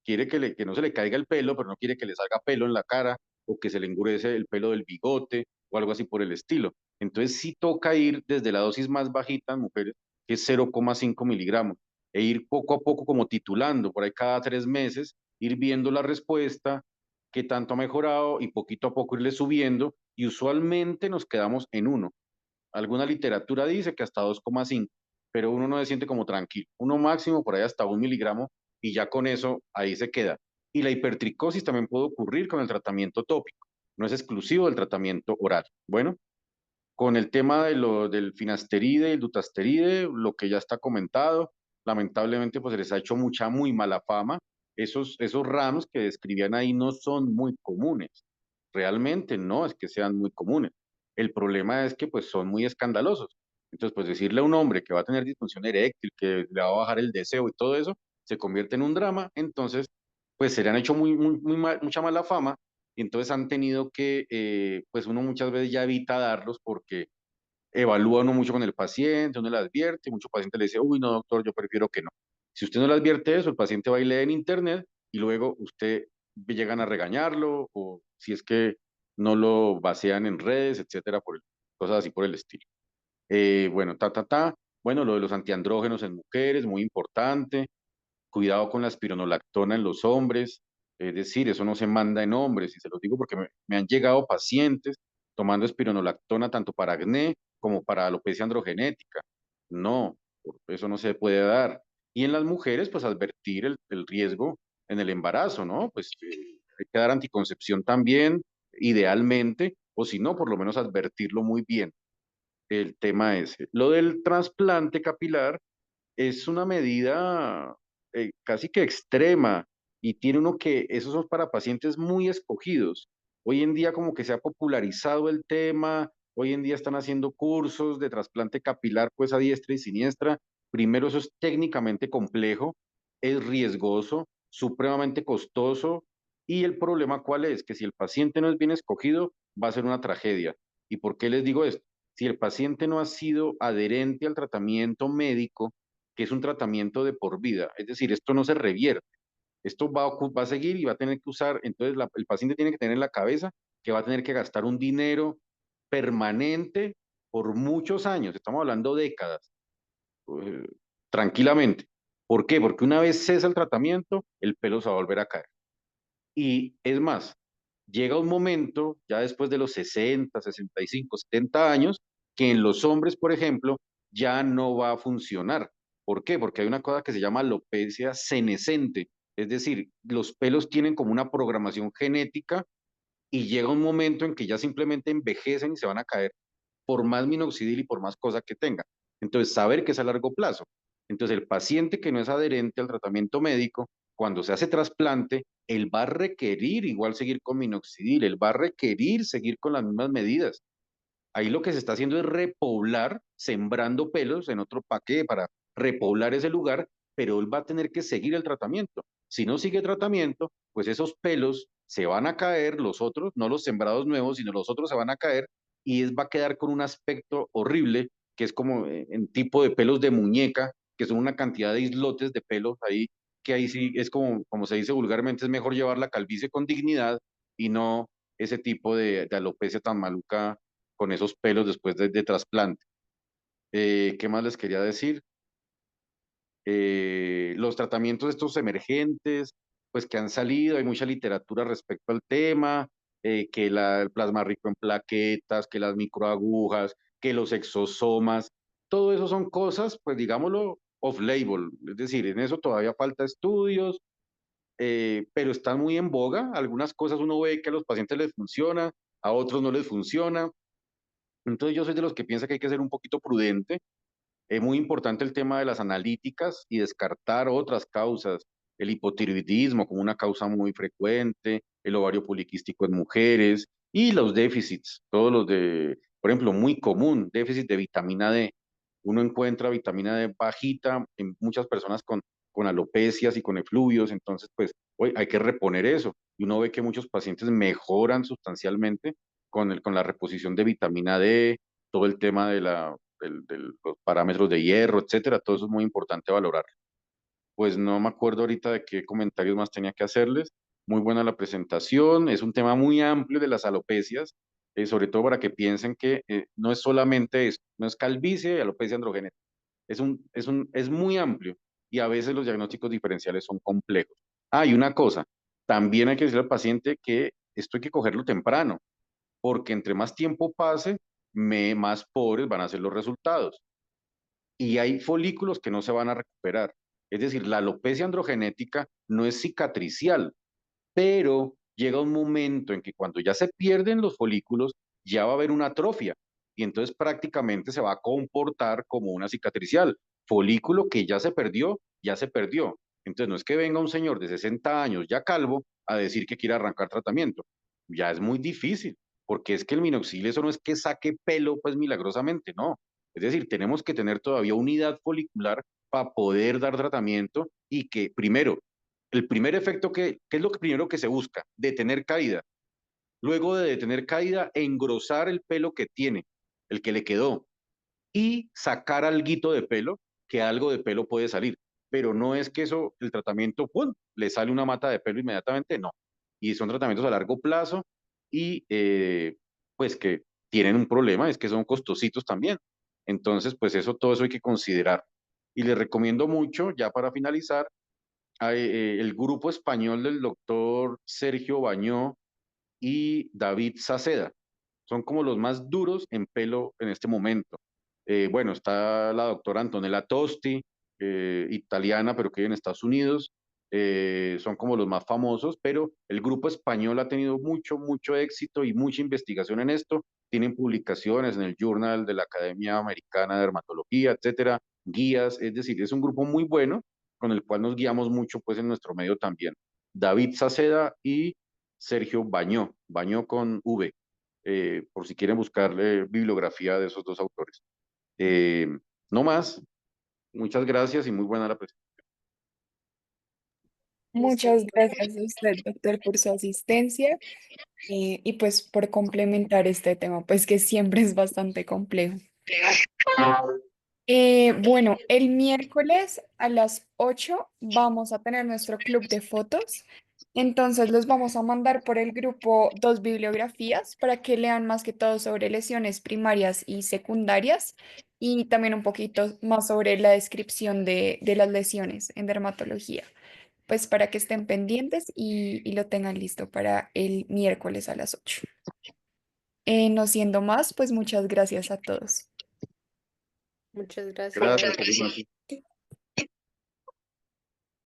quiere que no se le caiga el pelo, pero no quiere que le salga pelo en la cara o que se le engurece el pelo del bigote o algo así por el estilo. Entonces sí toca ir desde la dosis más bajita en mujeres, que es 0,5 miligramos, e ir poco a poco como titulando, por ahí cada 3 meses, ir viendo la respuesta, qué tanto ha mejorado y poquito a poco irle subiendo y usualmente nos quedamos en uno. Alguna literatura dice que hasta 2,5, pero uno no se siente como tranquilo. Uno máximo por ahí hasta 1 miligramo y ya con eso ahí se queda. Y la hipertricosis también puede ocurrir con el tratamiento tópico. No es exclusivo del tratamiento oral. Bueno, con el tema del finasteride y el dutasteride, lo que ya está comentado, lamentablemente pues se les ha hecho mucha, muy mala fama. Esos RAMs que describían ahí no son muy comunes. Realmente no es que sean muy comunes. El problema es que pues son muy escandalosos. Entonces, pues decirle a un hombre que va a tener disfunción eréctil, que le va a bajar el deseo y todo eso, se convierte en un drama. Entonces, pues se le han hecho mucha mala fama y entonces han tenido que, pues uno muchas veces ya evita darlos porque evalúa uno mucho con el paciente, uno le advierte, mucho paciente le dice, uy, no, doctor, yo prefiero que no. Si usted no le advierte eso, el paciente va y lee en internet y luego usted llegan a regañarlo o si es que no lo basean en redes, etcétera, cosas así por el estilo. Bueno, Bueno, lo de los antiandrógenos en mujeres, muy importante. Cuidado con la espironolactona en los hombres, es decir, eso no se manda en hombres, y se los digo porque me han llegado pacientes tomando espironolactona tanto para acné como para alopecia androgenética. No, eso no se puede dar. Y en las mujeres, pues advertir el riesgo en el embarazo, ¿no? Pues hay que dar anticoncepción también, idealmente, o si no, por lo menos advertirlo muy bien, el tema ese. Lo del trasplante capilar es una medida casi que extrema y tiene uno que, esos son para pacientes muy escogidos. Hoy en día como que se ha popularizado el tema, hoy en día están haciendo cursos de trasplante capilar pues a diestra y siniestra. Primero, eso es técnicamente complejo, es riesgoso, supremamente costoso y el problema ¿cuál es? Que si el paciente no es bien escogido, va a ser una tragedia. ¿Y por qué les digo esto? Si el paciente no ha sido adherente al tratamiento médico, que es un tratamiento de por vida. Es decir, esto no se revierte. Esto va a seguir y va a tener que usar, entonces el paciente tiene que tener en la cabeza que va a tener que gastar un dinero permanente por muchos años, estamos hablando décadas, eh, tranquilamente. ¿Por qué? Porque una vez cesa el tratamiento, el pelo se va a volver a caer. Y es más, llega un momento, ya después de los 60, 65, 70 años, que en los hombres, por ejemplo, ya no va a funcionar. ¿Por qué? Porque hay una cosa que se llama alopecia senescente, es decir, los pelos tienen como una programación genética y llega un momento en que ya simplemente envejecen y se van a caer por más minoxidil y por más cosas que tenga. Entonces, saber que es a largo plazo. Entonces, el paciente que no es adherente al tratamiento médico, cuando se hace trasplante, él va a requerir igual seguir con minoxidil, él va a requerir seguir con las mismas medidas. Ahí lo que se está haciendo es repoblar, sembrando pelos en otro paquete para repoblar ese lugar, pero él va a tener que seguir el tratamiento. Si no sigue tratamiento, pues esos pelos se van a caer, los otros, no los sembrados nuevos, sino los otros se van a caer y va a quedar con un aspecto horrible, que es como en tipo de pelos de muñeca, que son una cantidad de islotes de pelos ahí, que ahí sí es como se dice vulgarmente, es mejor llevar la calvicie con dignidad y no ese tipo de alopecia tan maluca con esos pelos después de trasplante. ¿Qué más les quería decir? Los tratamientos estos emergentes, pues que han salido, hay mucha literatura respecto al tema, que el plasma rico en plaquetas, que las microagujas, que los exosomas, todo eso son cosas, pues digámoslo, off-label, es decir, en eso todavía falta estudios, pero están muy en boga, algunas cosas uno ve que a los pacientes les funciona, a otros no les funciona, entonces yo soy de los que piensa que hay que ser un poquito prudente. Es muy importante el tema de las analíticas y descartar otras causas, el hipotiroidismo como una causa muy frecuente, el ovario poliquístico en mujeres y los déficits, todos los de, por ejemplo, muy común, déficit de vitamina D. Uno encuentra vitamina D bajita en muchas personas con alopecias y con efluvios, entonces pues hoy hay que reponer eso. y uno ve que muchos pacientes mejoran sustancialmente con la reposición de vitamina D, todo el tema de los parámetros de hierro, etcétera, todo eso es muy importante valorar. Pues no me acuerdo ahorita de qué comentarios más tenía que hacerles. Muy buena la presentación, es un tema muy amplio de las alopecias, sobre todo para que piensen que no es solamente eso, no es calvicie y alopecia androgénica, es muy amplio y a veces los diagnósticos diferenciales son complejos. Ah, y una cosa, también hay que decirle al paciente que esto hay que cogerlo temprano, porque entre más tiempo pase, más pobres van a ser los resultados y hay folículos que no se van a recuperar. Es decir, la alopecia androgenética no es cicatricial, pero llega un momento en que cuando ya se pierden los folículos, ya va a haber una atrofia y entonces prácticamente se va a comportar como una cicatricial. Folículo que ya se perdió, ya se perdió. Entonces no es que venga un señor de 60 años ya calvo a decir que quiere arrancar tratamiento. Ya es muy difícil, porque es que el minoxidil eso no es que saque pelo pues milagrosamente, no. Es decir, tenemos que tener todavía unidad folicular para poder dar tratamiento y que primero el primer efecto ¿qué es lo que primero que se busca? Detener caída. Luego de detener caída, engrosar el pelo que tiene, el que le quedó, y sacar alguito de pelo, que algo de pelo puede salir. Pero no es que eso, el tratamiento, ¡pum!, le sale una mata de pelo inmediatamente, no. Y son tratamientos a largo plazo y pues que tienen un problema, es que son costositos también. Entonces, pues eso, todo eso hay que considerar. Y les recomiendo mucho, ya para finalizar, el grupo español del doctor Sergio Bañó y David Saceda. Son como los más duros en pelo en este momento. Bueno, está la doctora Antonella Tosti, italiana, pero que vive en Estados Unidos. Son como los más famosos, pero el grupo español ha tenido mucho, mucho éxito y mucha investigación en esto. Tienen publicaciones en el Journal de la Academia Americana de Dermatología, etcétera, guías, es decir, es un grupo muy bueno con el cual nos guiamos mucho pues en nuestro medio también. David Saceda y Sergio Bañó, Bañó con V, por si quieren buscarle bibliografía de esos dos autores. Eh, no más, muchas gracias y muy buena la presentación. Listo. Muchas gracias a usted, doctor, por su asistencia y pues por complementar este tema, pues que siempre es bastante complejo. Bueno, el miércoles a las 8 vamos a tener nuestro club de fotos. Entonces les vamos a mandar por el grupo dos bibliografías para que lean más que todo sobre lesiones primarias y secundarias y también un poquito más sobre la descripción de las lesiones en dermatología. Pues para que estén pendientes y lo tengan listo para el miércoles a las 8. No siendo más, pues muchas gracias a todos. Muchas gracias. Gracias, feliz noche.